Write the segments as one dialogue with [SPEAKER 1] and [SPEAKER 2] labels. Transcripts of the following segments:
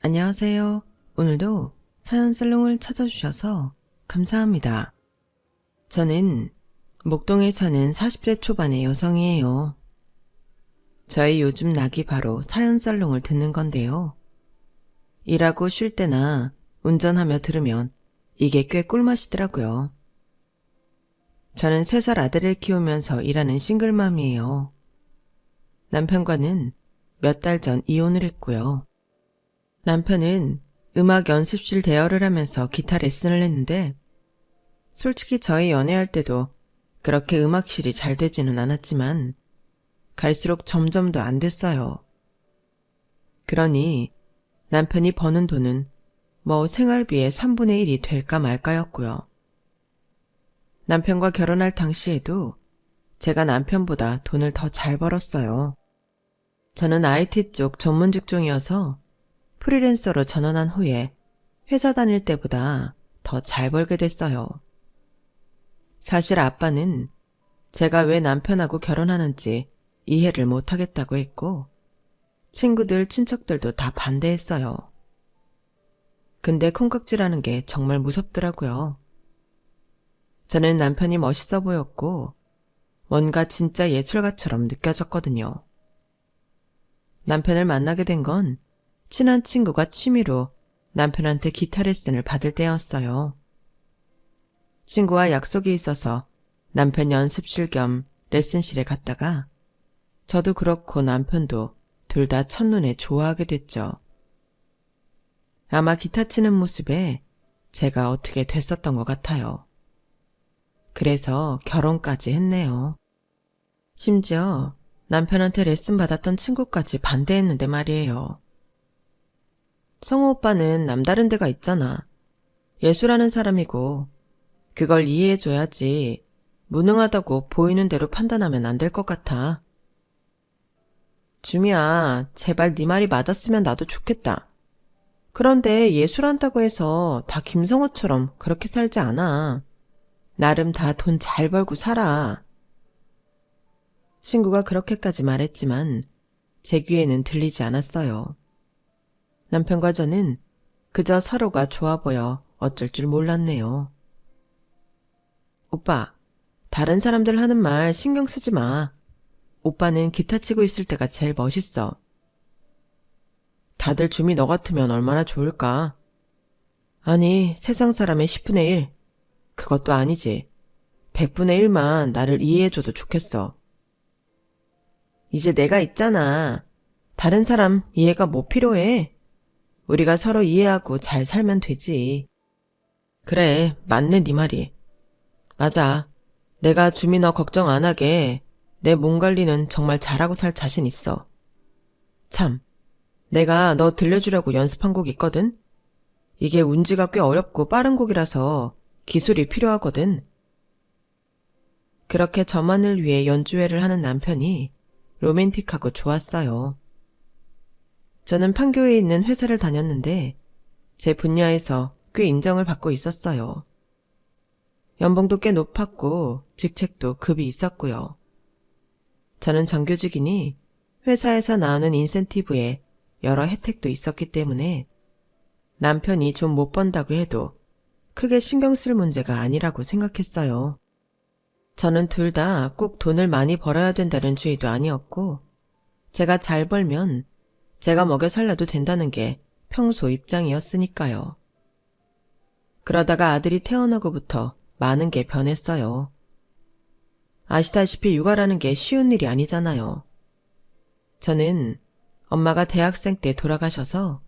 [SPEAKER 1] 안녕하세요. 오늘도 사연살롱을 찾아주셔서 감사합니다. 저는 목동에 사는 40대 초반의 여성이에요. 저희 요즘 낙이 바로 사연살롱을 듣는 건데요. 일하고 쉴 때나 운전하며 들으면 이게 꽤 꿀맛이더라고요. 저는 3살 아들을 키우면서 일하는 싱글맘이에요. 남편과는 몇 달 전 이혼을 했고요. 남편은 음악 연습실 대여를 하면서 기타 레슨을 했는데 솔직히 저희 연애할 때도 그렇게 음악실이 잘 되지는 않았지만 갈수록 점점 더 안 됐어요. 그러니 남편이 버는 돈은 생활비의 3분의 1이 될까 말까였고요. 남편과 결혼할 당시에도 제가 남편보다 돈을 더 잘 벌었어요. 저는 IT 쪽 전문 직종이어서 프리랜서로 전환한 후에 회사 다닐 때보다 더 잘 벌게 됐어요. 사실 아빠는 제가 왜 남편하고 결혼하는지 이해를 못하겠다고 했고 친구들, 친척들도 다 반대했어요. 근데 콩깍지라는 게 정말 무섭더라고요. 저는 남편이 멋있어 보였고 뭔가 진짜 예술가처럼 느껴졌거든요. 남편을 만나게 된 건 친한 친구가 취미로 남편한테 기타 레슨을 받을 때였어요. 친구와 약속이 있어서 남편 연습실 겸 레슨실에 갔다가 저도 그렇고 남편도 둘 다 첫눈에 좋아하게 됐죠. 아마 기타 치는 모습에 제가 어떻게 됐었던 것 같아요. 그래서 결혼까지 했네요. 심지어 남편한테 레슨 받았던 친구까지 반대했는데 말이에요. 성우 오빠는 남다른 데가 있잖아. 예술하는 사람이고 그걸 이해해줘야지 무능하다고 보이는 대로 판단하면 안 될 것 같아. 주미야, 제발 네 말이 맞았으면 나도 좋겠다. 그런데 예술한다고 해서 다 김성호처럼 그렇게 살지 않아. 나름 다 돈 잘 벌고 살아. 친구가 그렇게까지 말했지만 제 귀에는 들리지 않았어요. 남편과 저는 그저 서로가 좋아 보여 어쩔 줄 몰랐네요. 오빠, 다른 사람들 하는 말 신경 쓰지 마. 오빠는 기타 치고 있을 때가 제일 멋있어. 다들 줌이 너 같으면 얼마나 좋을까? 아니, 세상 사람의 10분의 1. 그것도 아니지. 100분의 1만 나를 이해해줘도 좋겠어. 이제 내가 있잖아. 다른 사람 이해가 뭐 필요해? 우리가 서로 이해하고 잘 살면 되지. 그래, 맞네 네 말이. 맞아. 내가 주미 너 걱정 안 하게 내 몸 관리는 정말 잘하고 살 자신 있어. 참, 내가 너 들려주려고 연습한 곡 있거든? 이게 운지가 꽤 어렵고 빠른 곡이라서 기술이 필요하거든. 그렇게 저만을 위해 연주회를 하는 남편이 로맨틱하고 좋았어요. 저는 판교에 있는 회사를 다녔는데 제 분야에서 꽤 인정을 받고 있었어요. 연봉도 꽤 높았고 직책도 급이 있었고요. 저는 정규직이니 회사에서 나오는 인센티브에 여러 혜택도 있었기 때문에 남편이 좀 못 번다고 해도 크게 신경 쓸 문제가 아니라고 생각했어요. 저는 둘 다 꼭 돈을 많이 벌어야 된다는 주의도 아니었고 제가 잘 벌면 제가 먹여 살려도 된다는 게 평소 입장이었으니까요. 그러다가 아들이 태어나고부터 많은 게 변했어요. 아시다시피 육아라는 게 쉬운 일이 아니잖아요. 저는 엄마가 대학생 때 돌아가셔서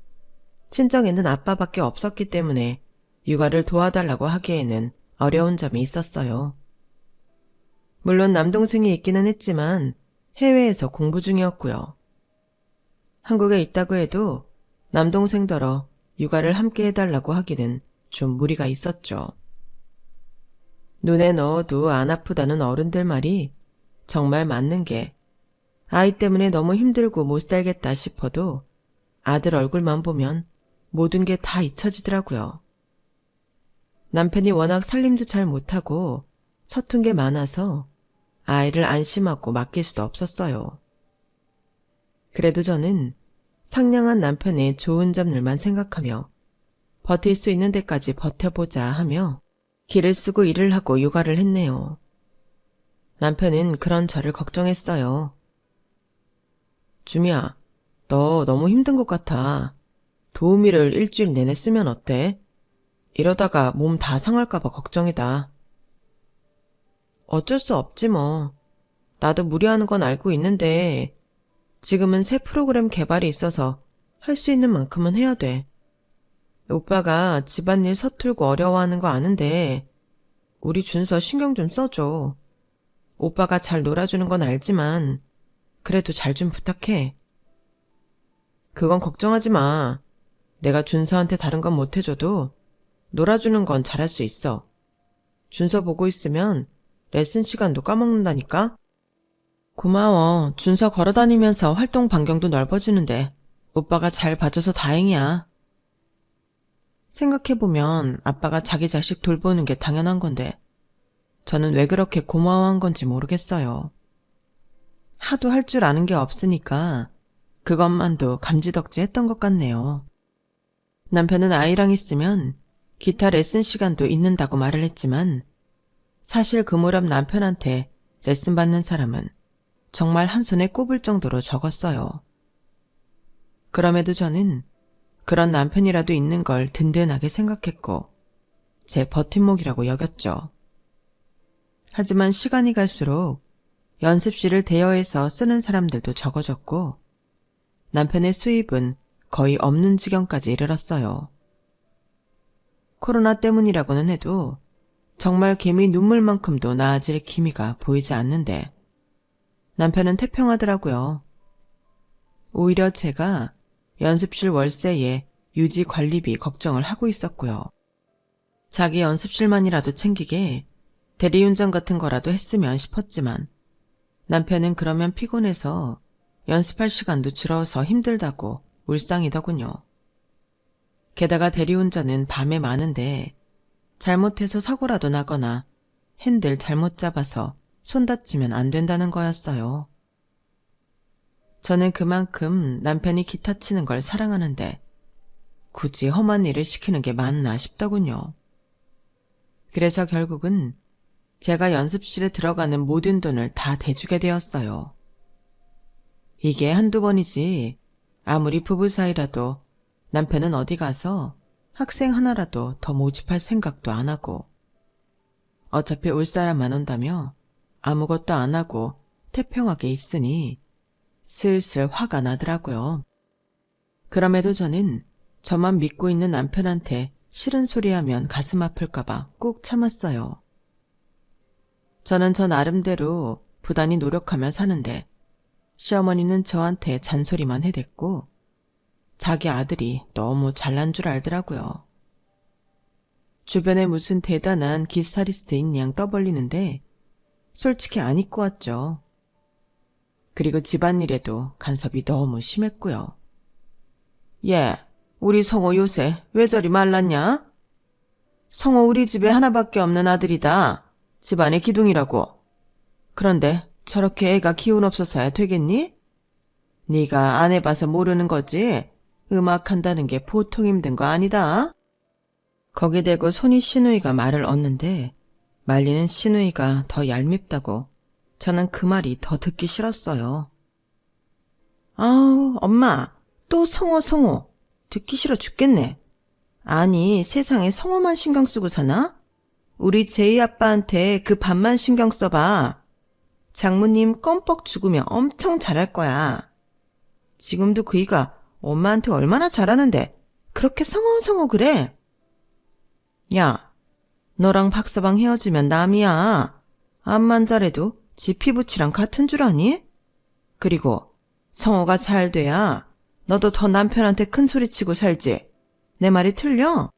[SPEAKER 1] 친정에는 아빠밖에 없었기 때문에 육아를 도와달라고 하기에는 어려운 점이 있었어요. 물론 남동생이 있기는 했지만 해외에서 공부 중이었고요. 한국에 있다고 해도 남동생더러 육아를 함께 해달라고 하기는 좀 무리가 있었죠. 눈에 넣어도 안 아프다는 어른들 말이 정말 맞는 게 아이 때문에 너무 힘들고 못 살겠다 싶어도 아들 얼굴만 보면 모든 게 다 잊혀지더라고요. 남편이 워낙 살림도 잘 못하고 서툰 게 많아서 아이를 안심하고 맡길 수도 없었어요. 그래도 저는 상냥한 남편의 좋은 점들만 생각하며 버틸 수 있는 데까지 버텨보자 하며 기를 쓰고 일을 하고 육아를 했네요. 남편은 그런 저를 걱정했어요. 주미야, 너 너무 힘든 것 같아. 도우미를 일주일 내내 쓰면 어때? 이러다가 몸 다 상할까봐 걱정이다. 어쩔 수 없지 뭐. 나도 무리하는 건 알고 있는데 지금은 새 프로그램 개발이 있어서 할 수 있는 만큼은 해야 돼. 오빠가 집안일 서툴고 어려워하는 거 아는데 우리 준서 신경 좀 써줘. 오빠가 잘 놀아주는 건 알지만 그래도 잘 좀 부탁해. 그건 걱정하지 마. 내가 준서한테 다른 건 못해줘도 놀아주는 건 잘할 수 있어. 준서 보고 있으면 레슨 시간도 까먹는다니까? 고마워. 준서 걸어다니면서 활동 반경도 넓어지는데 오빠가 잘 봐줘서 다행이야. 생각해보면 아빠가 자기 자식 돌보는 게 당연한 건데 저는 왜 그렇게 고마워한 건지 모르겠어요. 하도 할 줄 아는 게 없으니까 그것만도 감지덕지 했던 것 같네요. 남편은 아이랑 있으면 기타 레슨 시간도 있는다고 말을 했지만 사실 그 무렵 남편한테 레슨 받는 사람은 정말 한 손에 꼽을 정도로 적었어요. 그럼에도 저는 그런 남편이라도 있는 걸 든든하게 생각했고 제 버팀목이라고 여겼죠. 하지만 시간이 갈수록 연습실을 대여해서 쓰는 사람들도 적어졌고 남편의 수입은 거의 없는 지경까지 이르렀어요. 코로나 때문이라고는 해도 정말 개미 눈물만큼도 나아질 기미가 보이지 않는데 남편은 태평하더라고요. 오히려 제가 연습실 월세에 유지 관리비 걱정을 하고 있었고요. 자기 연습실만이라도 챙기게 대리운전 같은 거라도 했으면 싶었지만 남편은 그러면 피곤해서 연습할 시간도 줄어서 힘들다고 울상이더군요. 게다가 대리운전은 밤에 많은데 잘못해서 사고라도 나거나 핸들 잘못 잡아서 손 다치면 안 된다는 거였어요. 저는 그만큼 남편이 기타 치는 걸 사랑하는데 굳이 험한 일을 시키는 게 맞나 싶더군요. 그래서 결국은 제가 연습실에 들어가는 모든 돈을 다 대주게 되었어요. 이게 한두 번이지 아무리 부부 사이라도 남편은 어디 가서 학생 하나라도 더 모집할 생각도 안 하고 어차피 올 사람만 온다며 아무것도 안 하고 태평하게 있으니 슬슬 화가 나더라고요. 그럼에도 저는 저만 믿고 있는 남편한테 싫은 소리 하면 가슴 아플까봐 꾹 참았어요. 저는 저 나름대로 부단히 노력하며 사는데 시어머니는 저한테 잔소리만 해댔고 자기 아들이 너무 잘난 줄 알더라고요. 주변에 무슨 대단한 기타리스트 있냥 떠벌리는데 솔직히 안 입고 왔죠. 그리고 집안일에도 간섭이 너무 심했고요. 얘, 우리 성호 요새 왜 저리 말랐냐? 성호 우리 집에 하나밖에 없는 아들이다. 집안의 기둥이라고. 그런데 저렇게 애가 기운 없어서야 되겠니? 네가 안 해봐서 모르는 거지. 음악한다는 게 보통 힘든 거 아니다. 거기 대고 손이 시누이가 말을 얻는데 말리는 시누이가 더 얄밉다고 저는 그 말이 더 듣기 싫었어요. 아우 엄마 또 성호 듣기 싫어 죽겠네. 아니 세상에 성호만 신경 쓰고 사나? 우리 제이 아빠한테 그 밥만 신경 써봐. 장모님 껌뻑 죽으면 엄청 잘할 거야. 지금도 그이가 엄마한테 얼마나 잘하는데 그렇게 성호 그래? 야, 너랑 박서방 헤어지면 남이야. 암만 잘해도 지 피부치랑 같은 줄 아니? 그리고 성호가 잘 돼야 너도 더 남편한테 큰 소리 치고 살지. 내 말이 틀려?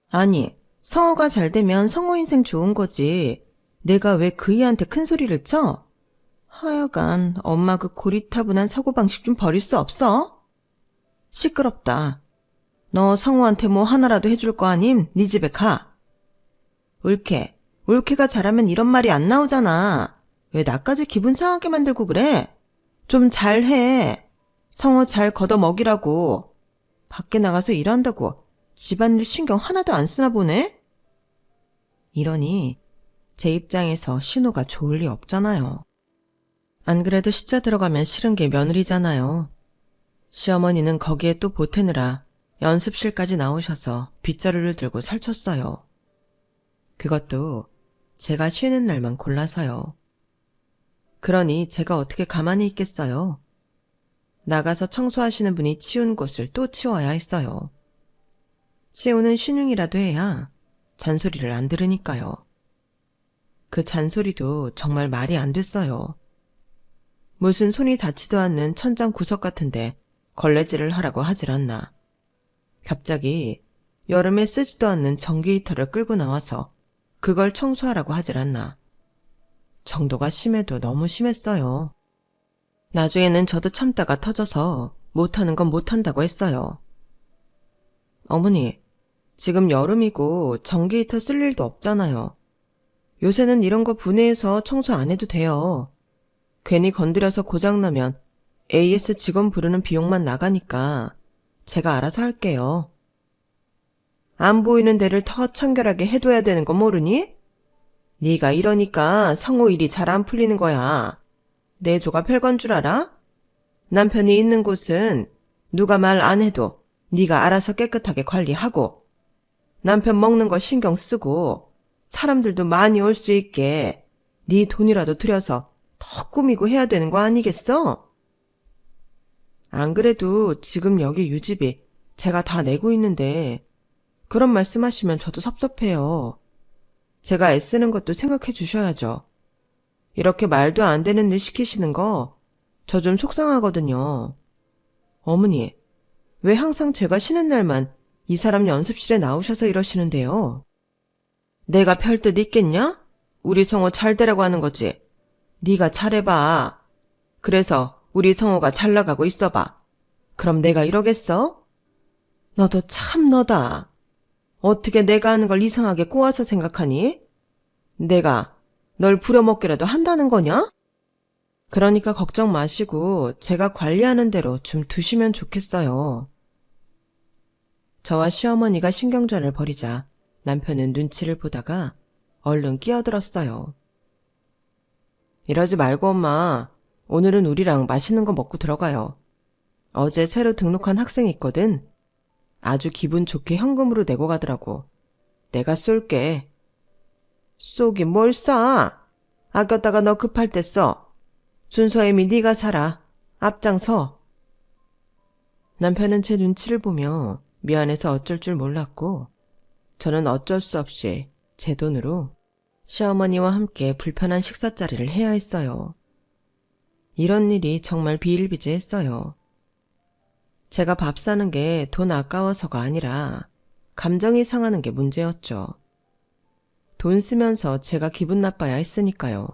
[SPEAKER 1] 아니, 성호가 잘 되면 성호 인생 좋은 거지. 내가 왜 그이한테 큰 소리를 쳐? 하여간 엄마 그 고리타분한 사고방식 좀 버릴 수 없어? 시끄럽다. 너 성호한테 뭐 하나라도 해줄 거 아님? 네 집에 가. 올케가 잘하면 이런 말이 안 나오잖아. 왜 나까지 기분 상하게 만들고 그래? 좀 잘해. 성어 잘 걷어 먹이라고. 밖에 나가서 일한다고 집안일 신경 하나도 안 쓰나 보네? 이러니 제 입장에서 신호가 좋을 리 없잖아요. 안 그래도 시자 들어가면 싫은 게 며느리잖아요. 시어머니는 거기에 또 보태느라 연습실까지 나오셔서 빗자루를 들고 설쳤어요. 그것도 제가 쉬는 날만 골라서요. 그러니 제가 어떻게 가만히 있겠어요. 나가서 청소하시는 분이 치운 곳을 또 치워야 했어요. 치우는 신용이라도 해야 잔소리를 안 들으니까요. 그 잔소리도 정말 말이 안 됐어요. 무슨 손이 닿지도 않는 천장 구석 같은데 걸레질을 하라고 하질 않나. 갑자기 여름에 쓰지도 않는 전기 히터를 끌고 나와서 그걸 청소하라고 하질 않나. 정도가 심해도 너무 심했어요. 나중에는 저도 참다가 터져서 못하는 건 못한다고 했어요. 어머니, 지금 여름이고 전기 히터 쓸 일도 없잖아요. 요새는 이런 거 분해해서 청소 안 해도 돼요. 괜히 건드려서 고장나면 AS 직원 부르는 비용만 나가니까 제가 알아서 할게요. 안 보이는 데를 더 청결하게 해둬야 되는 거 모르니? 네가 이러니까 성우 일이 잘 안 풀리는 거야. 내 조가 별건 줄 알아? 남편이 있는 곳은 누가 말 안 해도 네가 알아서 깨끗하게 관리하고 남편 먹는 거 신경 쓰고 사람들도 많이 올 수 있게 네 돈이라도 들여서 더 꾸미고 해야 되는 거 아니겠어? 안 그래도 지금 여기 유지비 제가 다 내고 있는데 그런 말씀하시면 저도 섭섭해요. 제가 애쓰는 것도 생각해 주셔야죠. 이렇게 말도 안 되는 일 시키시는 거 저 좀 속상하거든요. 어머니, 왜 항상 제가 쉬는 날만 이 사람 연습실에 나오셔서 이러시는데요? 내가 별뜻 있겠냐? 우리 성호 잘 되라고 하는 거지. 네가 잘해봐. 그래서 우리 성호가 잘 나가고 있어봐. 그럼 내가 이러겠어? 너도 참 너다. 어떻게 내가 하는 걸 이상하게 꼬아서 생각하니? 내가 널 부려먹기라도 한다는 거냐? 그러니까 걱정 마시고 제가 관리하는 대로 좀 두시면 좋겠어요. 저와 시어머니가 신경전을 벌이자 남편은 눈치를 보다가 얼른 끼어들었어요. 이러지 말고 엄마, 오늘은 우리랑 맛있는 거 먹고 들어가요. 어제 새로 등록한 학생이 있거든. 아주 기분 좋게 현금으로 내고 가더라고. 내가 쏠게. 쏘긴 뭘 싸? 아꼈다가 너 급할 때 써. 순서임이 네가 사라. 앞장서. 남편은 제 눈치를 보며 미안해서 어쩔 줄 몰랐고 저는 어쩔 수 없이 제 돈으로 시어머니와 함께 불편한 식사자리를 해야 했어요. 이런 일이 정말 비일비재했어요. 제가 밥 사는 게 돈 아까워서가 아니라 감정이 상하는 게 문제였죠. 돈 쓰면서 제가 기분 나빠야 했으니까요.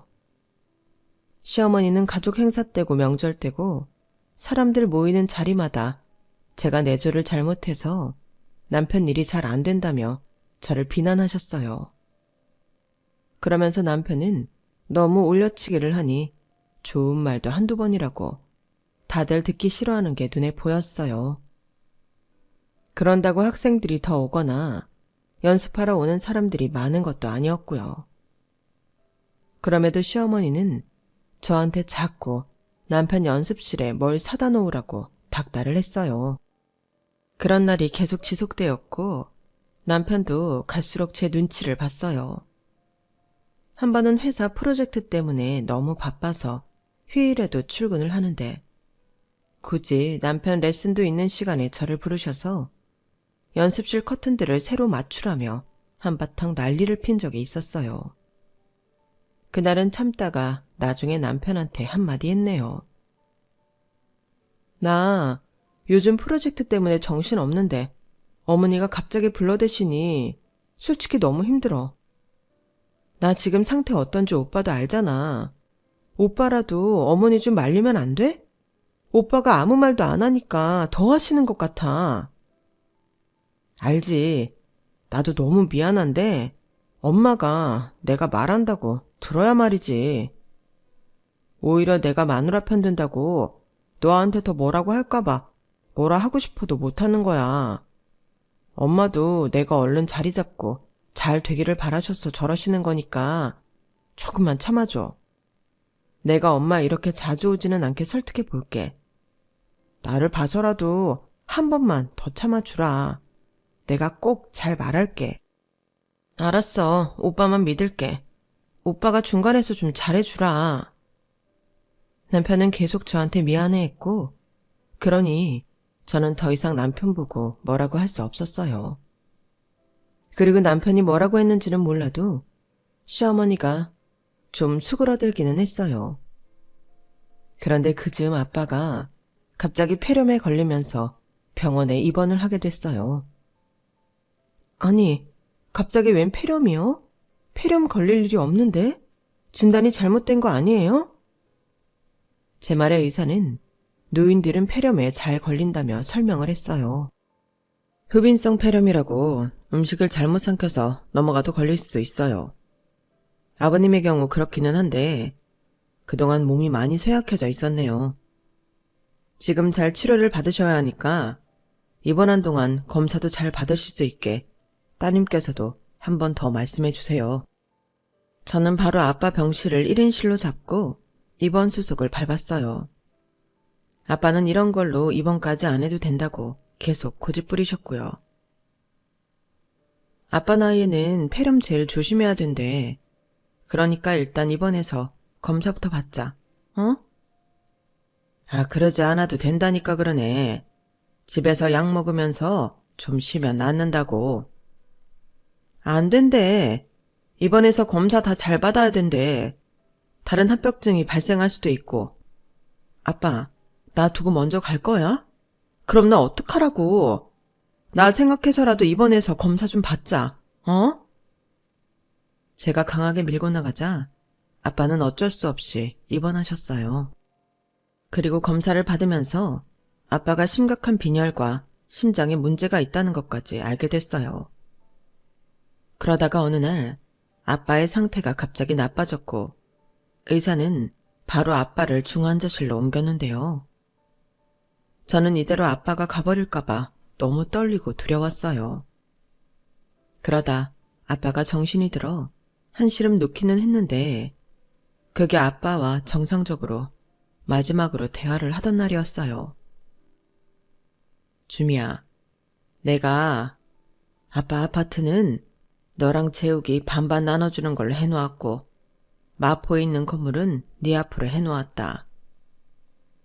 [SPEAKER 1] 시어머니는 가족 행사 때고 명절 때고 사람들 모이는 자리마다 제가 내조를 잘못해서 남편 일이 잘 안 된다며 저를 비난하셨어요. 그러면서 남편은 너무 올려치기를 하니 좋은 말도 한두 번이라고 다들 듣기 싫어하는 게 눈에 보였어요. 그런다고 학생들이 더 오거나 연습하러 오는 사람들이 많은 것도 아니었고요. 그럼에도 시어머니는 저한테 자꾸 남편 연습실에 뭘 사다 놓으라고 닥달을 했어요. 그런 날이 계속 지속되었고 남편도 갈수록 제 눈치를 봤어요. 한 번은 회사 프로젝트 때문에 너무 바빠서 휴일에도 출근을 하는데 굳이 남편 레슨도 있는 시간에 저를 부르셔서 연습실 커튼들을 새로 맞추라며 한바탕 난리를 핀 적이 있었어요. 그날은 참다가 나중에 남편한테 한마디 했네요. 나 요즘 프로젝트 때문에 정신 없는데 어머니가 갑자기 불러대시니 솔직히 너무 힘들어. 나 지금 상태 어떤지 오빠도 알잖아. 오빠라도 어머니 좀 말리면 안 돼? 오빠가 아무 말도 안 하니까 더 하시는 것 같아. 알지. 나도 너무 미안한데 엄마가 내가 말한다고 들어야 말이지. 오히려 내가 마누라 편든다고 너한테 더 뭐라고 할까봐 뭐라 하고 싶어도 못하는 거야. 엄마도 내가 얼른 자리 잡고 잘 되기를 바라셔서 저러시는 거니까 조금만 참아줘. 내가 엄마 이렇게 자주 오지는 않게 설득해 볼게. 나를 봐서라도 한 번만 더 참아주라. 내가 꼭 잘 말할게. 알았어. 오빠만 믿을게. 오빠가 중간에서 좀 잘해주라. 남편은 계속 저한테 미안해했고, 그러니 저는 더 이상 남편 보고 뭐라고 할 수 없었어요. 그리고 남편이 뭐라고 했는지는 몰라도 시어머니가 좀 수그러들기는 했어요. 그런데 그 즈음 아빠가 갑자기 폐렴에 걸리면서 병원에 입원을 하게 됐어요. 아니, 갑자기 웬 폐렴이요? 폐렴 걸릴 일이 없는데? 진단이 잘못된 거 아니에요? 제 말에 의사는 노인들은 폐렴에 잘 걸린다며 설명을 했어요. 흡인성 폐렴이라고 음식을 잘못 삼켜서 넘어가도 걸릴 수도 있어요. 아버님의 경우 그렇기는 한데 그동안 몸이 많이 쇠약해져 있었네요. 지금 잘 치료를 받으셔야 하니까 입원한 동안 검사도 잘 받으실 수 있게 따님께서도 한 번 더 말씀해 주세요. 저는 바로 아빠 병실을 1인실로 잡고 입원 수속을 밟았어요. 아빠는 이런 걸로 입원까지 안 해도 된다고 계속 고집부리셨고요. 아빠 나이에는 폐렴 제일 조심해야 된대. 그러니까 일단 입원해서 검사부터 받자. 어? 아, 그러지 않아도 된다니까 그러네. 집에서 약 먹으면서 좀 쉬면 낫는다고. 안 된대. 입원해서 검사 다 잘 받아야 된대. 다른 합병증이 발생할 수도 있고. 아빠, 나 두고 먼저 갈 거야? 그럼 나 어떡하라고. 나 생각해서라도 입원해서 검사 좀 받자. 어? 제가 강하게 밀고 나가자 아빠는 어쩔 수 없이 입원하셨어요. 그리고 검사를 받으면서 아빠가 심각한 빈혈과 심장에 문제가 있다는 것까지 알게 됐어요. 그러다가 어느 날 아빠의 상태가 갑자기 나빠졌고 의사는 바로 아빠를 중환자실로 옮겼는데요. 저는 이대로 아빠가 가버릴까봐 너무 떨리고 두려웠어요. 그러다 아빠가 정신이 들어 한시름 놓기는 했는데 그게 아빠와 정상적으로 마지막으로 대화를 하던 날이었어요. 주미야, 내가 아빠 아파트는 너랑 재욱이 반반 나눠주는 걸로 해놓았고 마포에 있는 건물은 네 앞으로 해놓았다.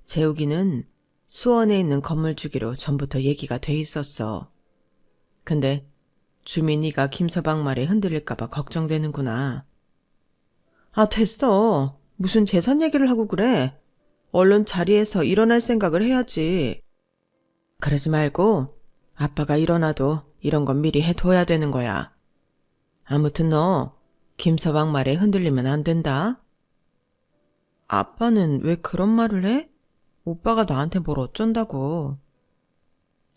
[SPEAKER 1] 재욱이는 수원에 있는 건물 주기로 전부터 얘기가 돼 있었어. 근데 주미 네가 김서방 말에 흔들릴까봐 걱정되는구나. 아, 됐어. 무슨 재산 얘기를 하고 그래. 얼른 자리에서 일어날 생각을 해야지. 그러지 말고 아빠가 일어나도 이런 건 미리 해둬야 되는 거야. 아무튼 너 김서방 말에 흔들리면 안 된다. 아빠는 왜 그런 말을 해? 오빠가 나한테 뭘 어쩐다고.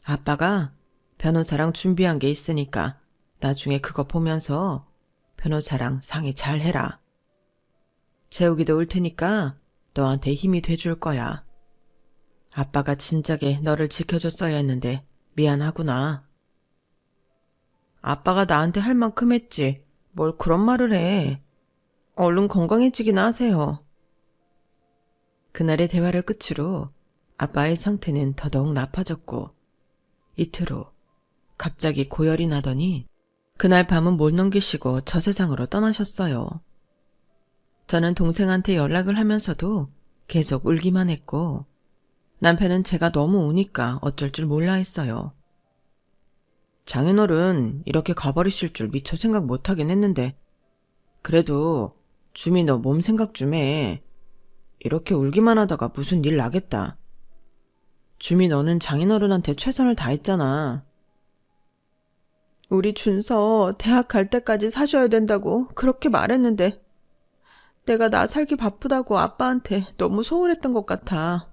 [SPEAKER 1] 아빠가 변호사랑 준비한 게 있으니까 나중에 그거 보면서 변호사랑 상의 잘 해라. 재욱이도 올 테니까 너한테 힘이 돼줄 거야. 아빠가 진작에 너를 지켜줬어야 했는데 미안하구나. 아빠가 나한테 할 만큼 했지. 뭘 그런 말을 해. 얼른 건강해지기나 하세요. 그날의 대화를 끝으로 아빠의 상태는 더더욱 나빠졌고 이틀 후 갑자기 고열이 나더니 그날 밤은 못 넘기시고 저 세상으로 떠나셨어요. 저는 동생한테 연락을 하면서도 계속 울기만 했고 남편은 제가 너무 우니까 어쩔 줄 몰라 했어요. 장인어른 이렇게 가버리실 줄 미처 생각 못하긴 했는데 그래도 주미 너 몸 생각 좀 해. 이렇게 울기만 하다가 무슨 일 나겠다. 주미 너는 장인어른한테 최선을 다했잖아. 우리 준서 대학 갈 때까지 사셔야 된다고 그렇게 말했는데 내가 나 살기 바쁘다고 아빠한테 너무 소홀했던 것 같아.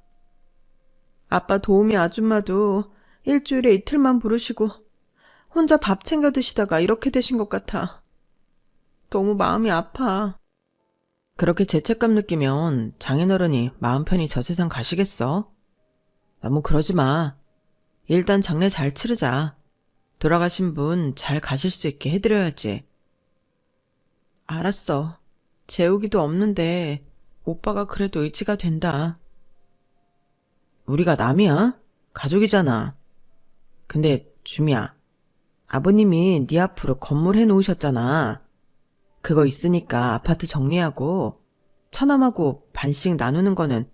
[SPEAKER 1] 아빠 도우미 아줌마도 일주일에 이틀만 부르시고 혼자 밥 챙겨 드시다가 이렇게 되신 것 같아. 너무 마음이 아파. 그렇게 죄책감 느끼면 장인어른이 마음 편히 저 세상 가시겠어? 너무 그러지 마. 일단 장례 잘 치르자. 돌아가신 분 잘 가실 수 있게 해드려야지. 알았어. 재욱이도 없는데 오빠가 그래도 의지가 된다. 우리가 남이야? 가족이잖아. 근데 주미야, 아버님이 네 앞으로 건물 해놓으셨잖아. 그거 있으니까 아파트 정리하고 처남하고 반씩 나누는 거는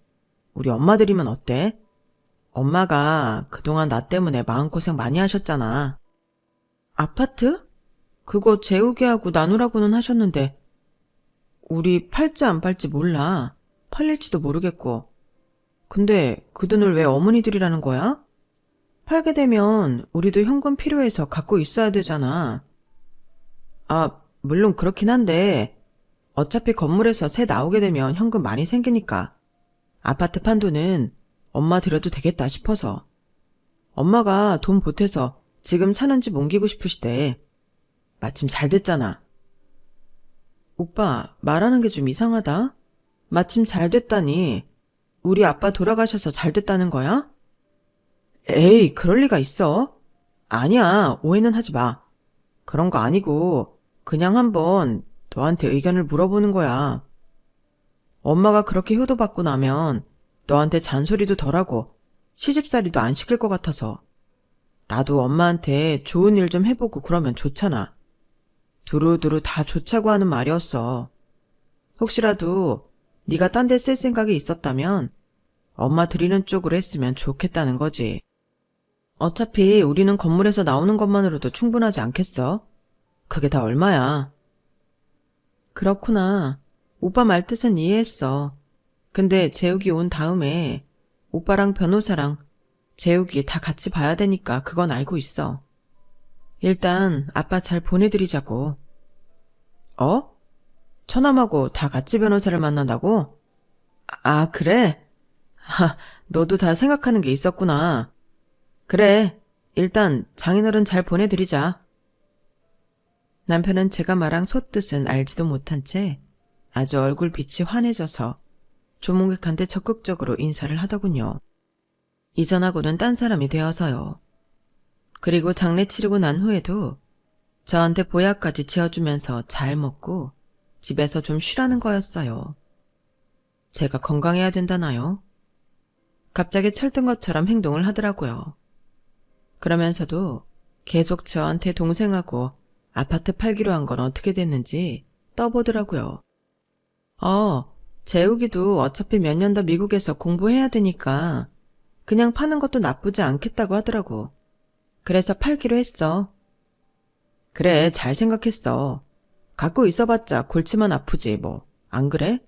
[SPEAKER 1] 우리 엄마들이면 어때? 엄마가 그동안 나 때문에 마음고생 많이 하셨잖아. 아파트? 그거 재우기하고 나누라고는 하셨는데 우리 팔지 안 팔지 몰라. 팔릴지도 모르겠고. 근데 그 돈을 왜 어머니들이라는 거야? 팔게 되면 우리도 현금 필요해서 갖고 있어야 되잖아. 아, 물론 그렇긴 한데 어차피 건물에서 새 나오게 되면 현금 많이 생기니까 아파트 판 돈은 엄마 드려도 되겠다 싶어서. 엄마가 돈 보태서 지금 사는 집 옮기고 싶으시대. 마침 잘 됐잖아. 오빠, 말하는 게 좀 이상하다. 마침 잘 됐다니. 우리 아빠 돌아가셔서 잘 됐다는 거야? 에이, 그럴 리가 있어. 아니야, 오해는 하지 마. 그런 거 아니고 그냥 한번 너한테 의견을 물어보는 거야. 엄마가 그렇게 효도받고 나면 너한테 잔소리도 덜하고 시집살이도 안 시킬 것 같아서. 나도 엄마한테 좋은 일 좀 해보고 그러면 좋잖아. 두루두루 다 좋자고 하는 말이었어. 혹시라도 네가 딴 데 쓸 생각이 있었다면 엄마 드리는 쪽으로 했으면 좋겠다는 거지. 어차피 우리는 건물에서 나오는 것만으로도 충분하지 않겠어? 그게 다 얼마야? 그렇구나. 오빠 말 뜻은 이해했어. 근데 재욱이 온 다음에 오빠랑 변호사랑 재욱이 다 같이 봐야 되니까 그건 알고 있어. 일단 아빠 잘 보내드리자고. 어? 처남하고 다 같이 변호사를 만난다고? 아, 그래? 너도 다 생각하는 게 있었구나. 그래, 일단 장인어른 잘 보내드리자. 남편은 제가 말한 솥뜻은 알지도 못한 채 아주 얼굴빛이 환해져서 조문객한테 적극적으로 인사를 하더군요. 이전하고는 딴 사람이 되어서요. 그리고 장례 치르고 난 후에도 저한테 보약까지 지어주면서 잘 먹고 집에서 좀 쉬라는 거였어요. 제가 건강해야 된다나요? 갑자기 철든 것처럼 행동을 하더라고요. 그러면서도 계속 저한테 동생하고 아파트 팔기로 한 건 어떻게 됐는지 떠보더라고요. 재욱이도 어차피 몇 년 더 미국에서 공부해야 되니까 그냥 파는 것도 나쁘지 않겠다고 하더라고. 그래서 팔기로 했어. 그래, 잘 생각했어. 갖고 있어봤자 골치만 아프지 뭐. 안 그래?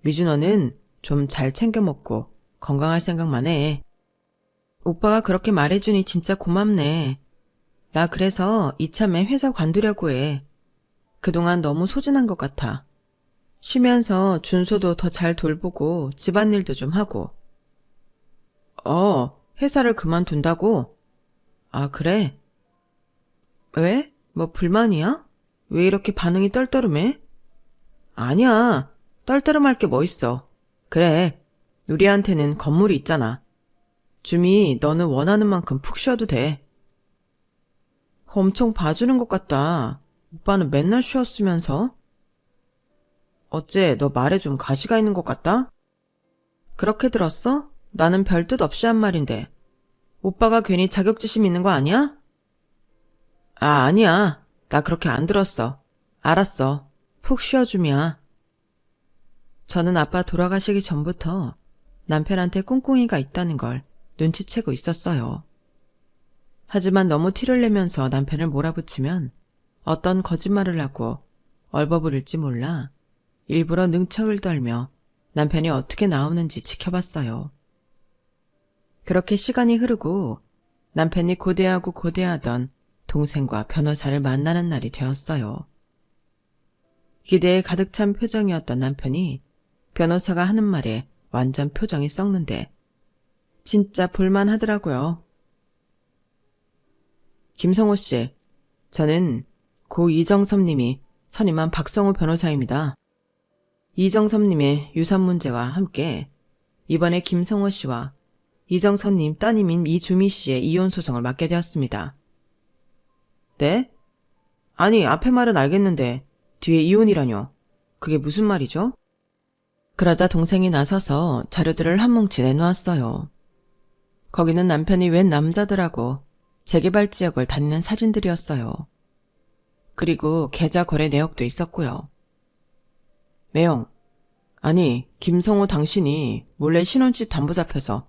[SPEAKER 1] 미주 너는 좀 잘 챙겨 먹고 건강할 생각만 해. 오빠가 그렇게 말해주니 진짜 고맙네. 나 그래서 이참에 회사 관두려고 해. 그동안 너무 소진한 것 같아. 쉬면서 준서도 더 잘 돌보고 집안일도 좀 하고. 회사를 그만둔다고? 아, 그래? 왜? 뭐 불만이야? 왜 이렇게 반응이 떨떠름해? 아니야. 떨떠름할 게 뭐 있어. 그래. 우리한테는 건물이 있잖아. 주미, 너는 원하는 만큼 푹 쉬어도 돼. 엄청 봐주는 것 같다. 오빠는 맨날 쉬었으면서. 어째 너 말에 좀 가시가 있는 것 같다? 그렇게 들었어? 나는 별 뜻 없이 한 말인데. 오빠가 괜히 자격지심 있는 거 아니야? 아, 아니야. 나 그렇게 안 들었어. 알았어. 푹 쉬어주미야. 저는 아빠 돌아가시기 전부터 남편한테 꿍꿍이가 있다는 걸 눈치채고 있었어요. 하지만 너무 티를 내면서 남편을 몰아붙이면 어떤 거짓말을 하고 얼버무릴지 몰라 일부러 능척을 떨며 남편이 어떻게 나오는지 지켜봤어요. 그렇게 시간이 흐르고 남편이 고대하고 고대하던 동생과 변호사를 만나는 날이 되었어요. 기대에 가득 찬 표정이었던 남편이 변호사가 하는 말에 완전 표정이 썩는데 진짜 볼만하더라고요. 김성호 씨, 저는 고 이정섭님이 선임한 박성호 변호사입니다. 이정섭님의 유산 문제와 함께 이번에 김성호 씨와 이정선님 따님인 이주미 씨의 이혼 소송을 맡게 되었습니다. 네? 아니, 앞에 말은 알겠는데 뒤에 이혼이라뇨. 그게 무슨 말이죠? 그러자 동생이 나서서 자료들을 한 뭉치 내놓았어요. 거기는 남편이 웬 남자들하고 재개발 지역을 다니는 사진들이었어요. 그리고 계좌 거래 내역도 있었고요. 매영, 아니 김성호 당신이 몰래 신혼집 담보 잡혀서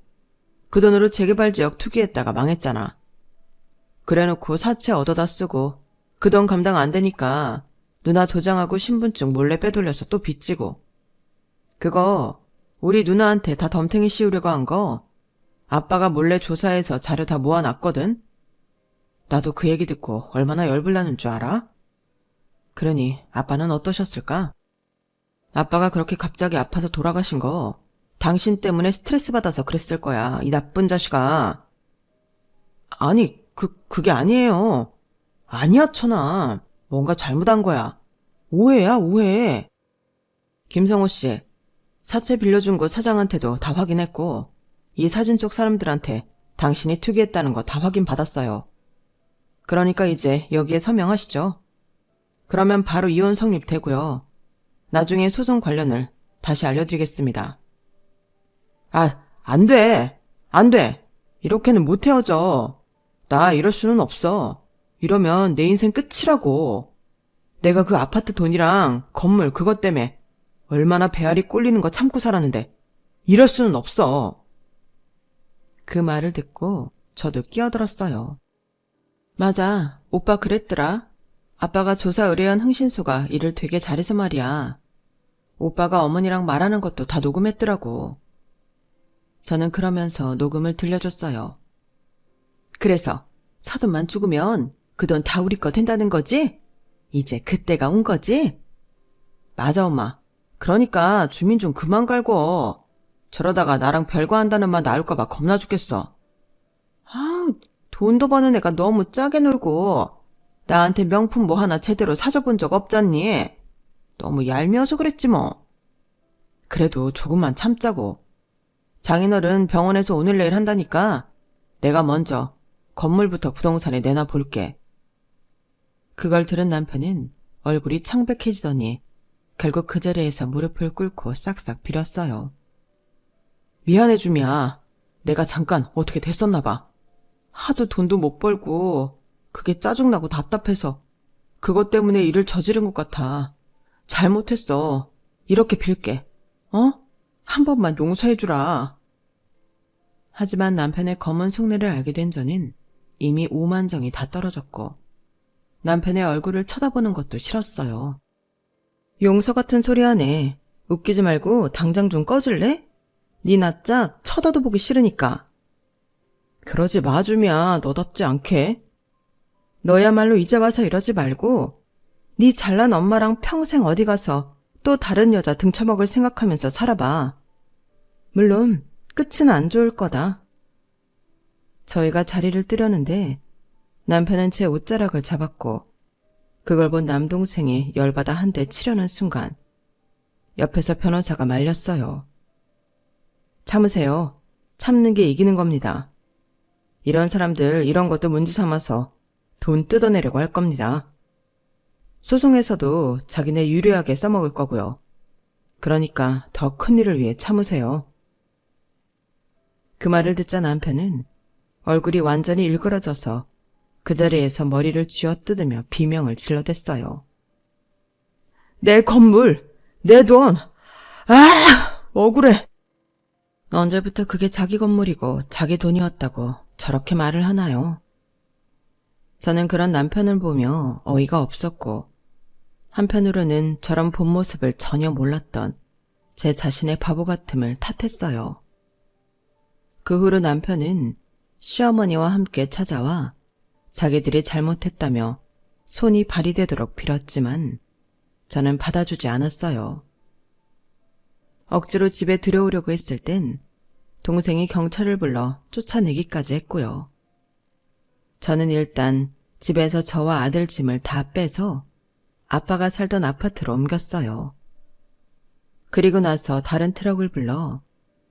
[SPEAKER 1] 그 돈으로 재개발 지역 투기했다가 망했잖아. 그래놓고 사채 얻어다 쓰고 그 돈 감당 안 되니까 누나 도장하고 신분증 몰래 빼돌려서 또 빚지고, 그거 우리 누나한테 다 덤탱이 씌우려고 한 거 아빠가 몰래 조사해서 자료 다 모아놨거든. 나도 그 얘기 듣고 얼마나 열불나는 줄 알아? 그러니 아빠는 어떠셨을까? 아빠가 그렇게 갑자기 아파서 돌아가신 거 당신 때문에 스트레스 받아서 그랬을 거야, 이 나쁜 자식아. 아니, 그게 아니에요. 아니야, 천아. 뭔가 잘못한 거야. 오해야, 오해. 김성호 씨, 사채 빌려준 거 사장한테도 다 확인했고, 이 사진 쪽 사람들한테 당신이 투기했다는 거 다 확인받았어요. 그러니까 이제 여기에 서명하시죠. 그러면 바로 이혼 성립되고요. 나중에 소송 관련을 다시 알려드리겠습니다. 아, 안 돼. 안 돼. 이렇게는 못 헤어져. 나 이럴 수는 없어. 이러면 내 인생 끝이라고. 내가 그 아파트 돈이랑 건물 그것 때문에 얼마나 배알이 꼴리는 거 참고 살았는데 이럴 수는 없어. 그 말을 듣고 저도 끼어들었어요. 맞아, 오빠 그랬더라. 아빠가 조사 의뢰한 흥신소가 일을 되게 잘해서 말이야. 오빠가 어머니랑 말하는 것도 다 녹음했더라고. 저는 그러면서 녹음을 들려줬어요. 그래서 사돈만 죽으면 그 돈 다 우리 거 된다는 거지? 이제 그때가 온 거지? 맞아, 엄마. 그러니까 주민 좀 그만 갈고. 저러다가 나랑 별거한다는 말 나올까 봐 겁나 죽겠어. 아우, 돈도 버는 애가 너무 짜게 놀고 나한테 명품 뭐 하나 제대로 사줘본 적 없잖니? 너무 얄미워서 그랬지 뭐. 그래도 조금만 참자고. 장인어른 병원에서 오늘 내일 한다니까 내가 먼저 건물부터 부동산에 내놔 볼게. 그걸 들은 남편은 얼굴이 창백해지더니 결국 그 자리에서 무릎을 꿇고 싹싹 빌었어요. 미안해 주미야. 내가 잠깐 어떻게 됐었나 봐. 하도 돈도 못 벌고 그게 짜증나고 답답해서 그것 때문에 일을 저지른 것 같아. 잘못했어. 이렇게 빌게. 어? 한 번만 용서해주라. 하지만 남편의 검은 속내를 알게 된 저는 이미 오만정이 다 떨어졌고 남편의 얼굴을 쳐다보는 것도 싫었어요. 용서 같은 소리 하네. 웃기지 말고 당장 좀 꺼질래? 니 나 짝 쳐다도 보기 싫으니까. 그러지 마, 주미야. 너답지 않게. 너야말로 이제 와서 이러지 말고 네 잘난 엄마랑 평생 어디 가서 또 다른 여자 등쳐먹을 생각하면서 살아봐. 물론 끝은 안 좋을 거다. 저희가 자리를 뜨려는데 남편은 제 옷자락을 잡았고 그걸 본 남동생이 열받아 한 대 치려는 순간 옆에서 변호사가 말렸어요. 참으세요. 참는 게 이기는 겁니다. 이런 사람들 이런 것도 문제 삼아서 돈 뜯어내려고 할 겁니다. 소송에서도 자기네 유리하게 써먹을 거고요. 그러니까 더 큰 일을 위해 참으세요. 그 말을 듣자 남편은 얼굴이 완전히 일그러져서 그 자리에서 머리를 쥐어뜯으며 비명을 질러댔어요. 내 건물, 내 돈, 억울해. 언제부터 그게 자기 건물이고 자기 돈이었다고 저렇게 말을 하나요? 저는 그런 남편을 보며 어이가 없었고 한편으로는 저런 본 모습을 전혀 몰랐던 제 자신의 바보 같음을 탓했어요. 그 후로 남편은 시어머니와 함께 찾아와 자기들이 잘못했다며 손이 발휘되도록 빌었지만 저는 받아주지 않았어요. 억지로 집에 들여오려고 했을 땐 동생이 경찰을 불러 쫓아내기까지 했고요. 저는 일단 집에서 저와 아들 짐을 다 빼서 아빠가 살던 아파트로 옮겼어요. 그리고 나서 다른 트럭을 불러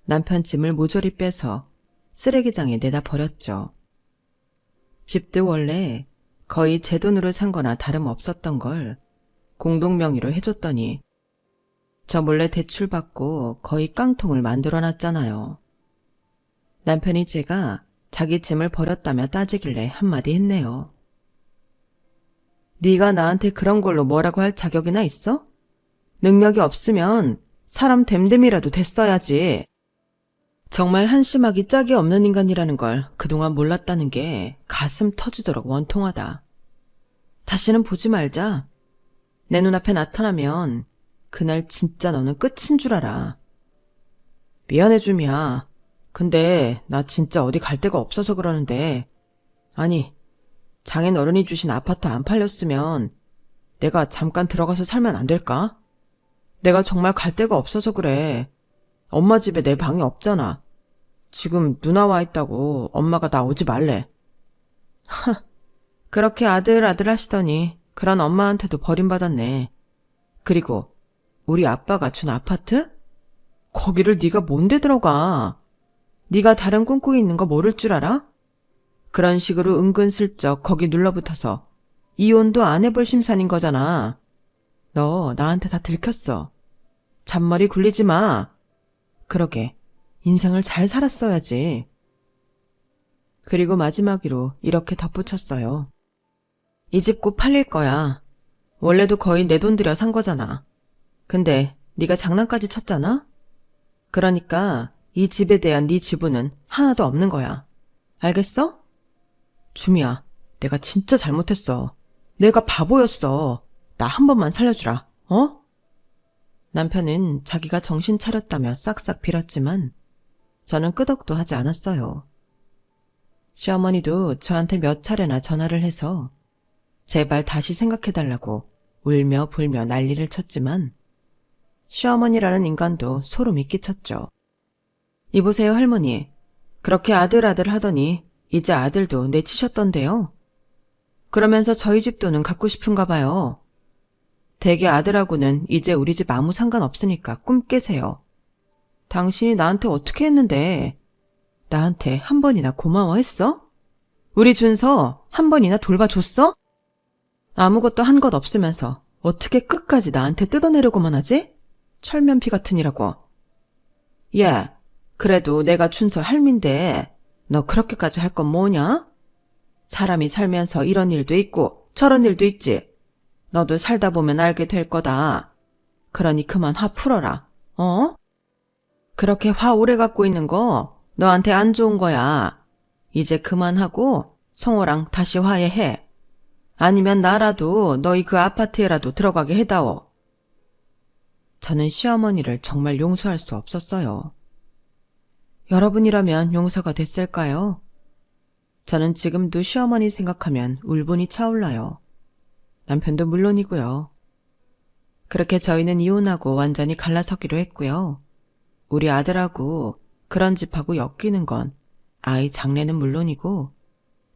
[SPEAKER 1] 남편 짐을 모조리 빼서 쓰레기장에 내다 버렸죠. 집도 원래 거의 제 돈으로 산 거나 다름없었던 걸 공동 명의로 해줬더니 저 몰래 대출받고 거의 깡통을 만들어놨잖아요. 남편이 제가 자기 짐을 버렸다며 따지길래 한마디 했네요. 네가 나한테 그런 걸로 뭐라고 할 자격이나 있어? 능력이 없으면 사람 됨됨이라도 됐어야지. 정말 한심하기 짝이 없는 인간이라는 걸 그동안 몰랐다는 게 가슴 터지도록 원통하다. 다시는 보지 말자. 내 눈앞에 나타나면 그날 진짜 너는 끝인 줄 알아. 미안해 줌이야. 근데 나 진짜 어디 갈 데가 없어서 그러는데, 아니, 장인 어른이 주신 아파트 안 팔렸으면 내가 잠깐 들어가서 살면 안 될까? 내가 정말 갈 데가 없어서 그래. 엄마 집에 내 방이 없잖아. 지금 누나 와 있다고 엄마가 나 오지 말래. 그렇게 아들 하시더니 그런 엄마한테도 버림받았네. 그리고 우리 아빠가 준 아파트? 거기를 네가 뭔데 들어가? 네가 다른 꿈꾸고 있는 거 모를 줄 알아? 그런 식으로 은근슬쩍 거기 눌러붙어서 이혼도 안 해볼 심산인 거잖아. 너 나한테 다 들켰어. 잔머리 굴리지 마. 그러게 인생을 잘 살았어야지. 그리고 마지막으로 이렇게 덧붙였어요. 이 집 곧 팔릴 거야. 원래도 거의 내 돈 들여 산 거잖아. 근데 네가 장난까지 쳤잖아? 그러니까 이 집에 대한 네 지분은 하나도 없는 거야. 알겠어? 주미야, 내가 진짜 잘못했어. 내가 바보였어. 나 한 번만 살려주라. 어? 남편은 자기가 정신 차렸다며 싹싹 빌었지만 저는 끄덕도 하지 않았어요. 시어머니도 저한테 몇 차례나 전화를 해서 제발 다시 생각해달라고 울며 불며 난리를 쳤지만 시어머니라는 인간도 소름이 끼쳤죠. 이보세요 할머니. 그렇게 아들 하더니 이제 아들도 내치셨던데요. 그러면서 저희 집 돈은 갖고 싶은가 봐요. 대개 아들하고는 이제 우리 집 아무 상관없으니까 꿈 깨세요. 당신이 나한테 어떻게 했는데 나한테 한 번이나 고마워했어? 우리 준서 한 번이나 돌봐줬어? 아무것도 한 것 없으면서 어떻게 끝까지 나한테 뜯어내려고만 하지? 철면피 같으니라고. 예, 그래도 내가 준서 할민데 너 그렇게까지 할 건 뭐냐? 사람이 살면서 이런 일도 있고 저런 일도 있지. 너도 살다 보면 알게 될 거다. 그러니 그만 화 풀어라. 어? 그렇게 화 오래 갖고 있는 거 너한테 안 좋은 거야. 이제 그만하고 성호랑 다시 화해해. 아니면 나라도 너희 그 아파트에라도 들어가게 해다오. 저는 시어머니를 정말 용서할 수 없었어요. 여러분이라면 용서가 됐을까요? 저는 지금도 시어머니 생각하면 울분이 차올라요. 남편도 물론이고요. 그렇게 저희는 이혼하고 완전히 갈라서기로 했고요. 우리 아들하고 그런 집하고 엮이는 건 아이 장래는 물론이고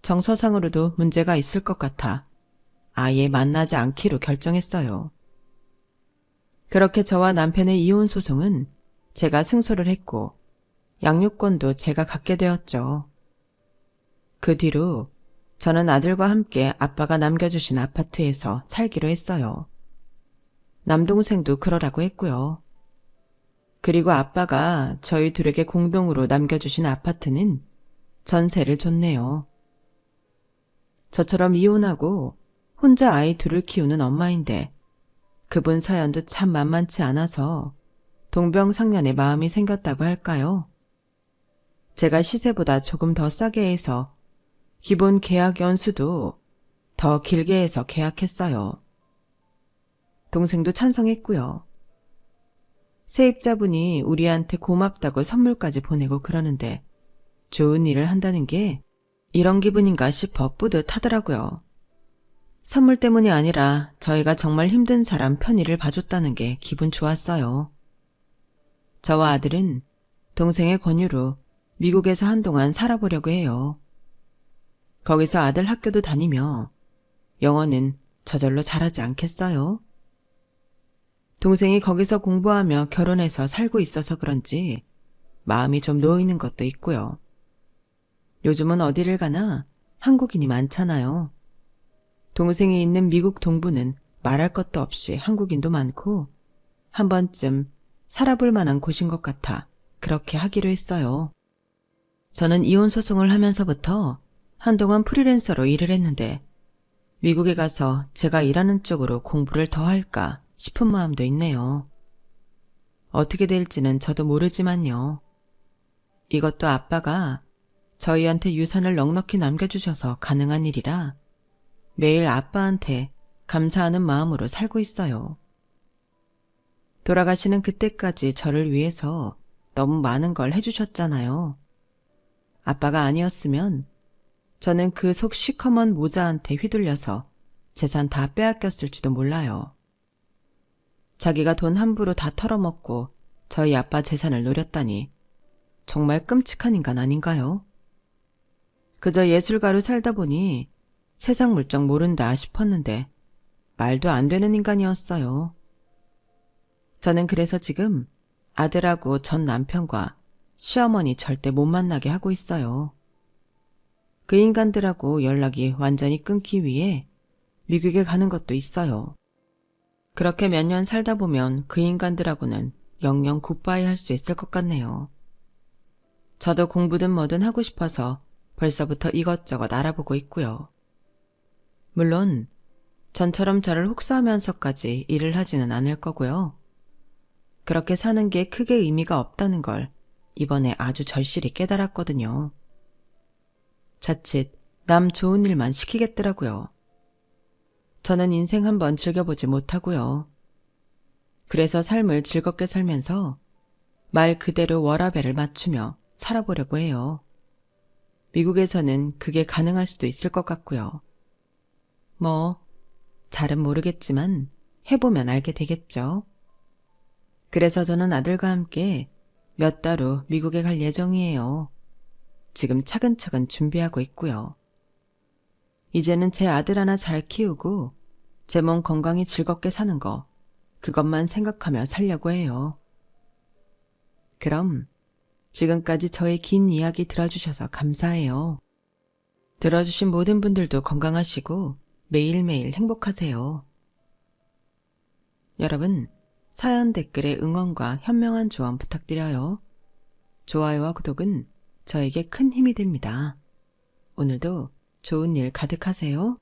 [SPEAKER 1] 정서상으로도 문제가 있을 것 같아 아예 만나지 않기로 결정했어요. 그렇게 저와 남편의 이혼 소송은 제가 승소를 했고 양육권도 제가 갖게 되었죠. 그 뒤로 저는 아들과 함께 아빠가 남겨주신 아파트에서 살기로 했어요. 남동생도 그러라고 했고요. 그리고 아빠가 저희 둘에게 공동으로 남겨주신 아파트는 전세를 줬네요. 저처럼 이혼하고 혼자 아이 둘을 키우는 엄마인데 그분 사연도 참 만만치 않아서 동병상련의 마음이 생겼다고 할까요? 제가 시세보다 조금 더 싸게 해서 기본 계약 연수도 더 길게 해서 계약했어요. 동생도 찬성했고요. 세입자분이 우리한테 고맙다고 선물까지 보내고 그러는데 좋은 일을 한다는 게 이런 기분인가 싶어 뿌듯하더라고요. 선물 때문이 아니라 저희가 정말 힘든 사람 편의를 봐줬다는 게 기분 좋았어요. 저와 아들은 동생의 권유로 미국에서 한동안 살아보려고 해요. 거기서 아들 학교도 다니며 영어는 저절로 잘하지 않겠어요? 동생이 거기서 공부하며 결혼해서 살고 있어서 그런지 마음이 좀 놓이는 것도 있고요. 요즘은 어디를 가나 한국인이 많잖아요. 동생이 있는 미국 동부는 말할 것도 없이 한국인도 많고 한 번쯤 살아볼 만한 곳인 것 같아 그렇게 하기로 했어요. 저는 이혼 소송을 하면서부터 한동안 프리랜서로 일을 했는데 미국에 가서 제가 일하는 쪽으로 공부를 더 할까 싶은 마음도 있네요. 어떻게 될지는 저도 모르지만요. 이것도 아빠가 저희한테 유산을 넉넉히 남겨주셔서 가능한 일이라 매일 아빠한테 감사하는 마음으로 살고 있어요. 돌아가시는 그때까지 저를 위해서 너무 많은 걸 해주셨잖아요. 아빠가 아니었으면 저는 그 속 시커먼 모자한테 휘둘려서 재산 다 빼앗겼을지도 몰라요. 자기가 돈 함부로 다 털어먹고 저희 아빠 재산을 노렸다니 정말 끔찍한 인간 아닌가요? 그저 예술가로 살다 보니 세상 물정 모른다 싶었는데 말도 안 되는 인간이었어요. 저는 그래서 지금 아들하고 전 남편과 시어머니 절대 못 만나게 하고 있어요. 그 인간들하고 연락이 완전히 끊기 위해 미국에 가는 것도 있어요. 그렇게 몇 년 살다 보면 그 인간들하고는 영영 굿바이 할 수 있을 것 같네요. 저도 공부든 뭐든 하고 싶어서 벌써부터 이것저것 알아보고 있고요. 물론 전처럼 저를 혹사하면서까지 일을 하지는 않을 거고요. 그렇게 사는 게 크게 의미가 없다는 걸 이번에 아주 절실히 깨달았거든요. 자칫 남 좋은 일만 시키겠더라고요. 저는 인생 한번 즐겨보지 못하고요. 그래서 삶을 즐겁게 살면서 말 그대로 워라밸을 맞추며 살아보려고 해요. 미국에서는 그게 가능할 수도 있을 것 같고요. 뭐, 잘은 모르겠지만 해보면 알게 되겠죠. 그래서 저는 아들과 함께 몇 달 후 미국에 갈 예정이에요. 지금 차근차근 준비하고 있고요. 이제는 제 아들 하나 잘 키우고 제 몸 건강히 즐겁게 사는 거 그것만 생각하며 살려고 해요. 그럼 지금까지 저의 긴 이야기 들어주셔서 감사해요. 들어주신 모든 분들도 건강하시고 매일매일 행복하세요. 여러분, 사연 댓글에 응원과 현명한 조언 부탁드려요. 좋아요와 구독은 저에게 큰 힘이 됩니다. 오늘도 좋은 일 가득하세요.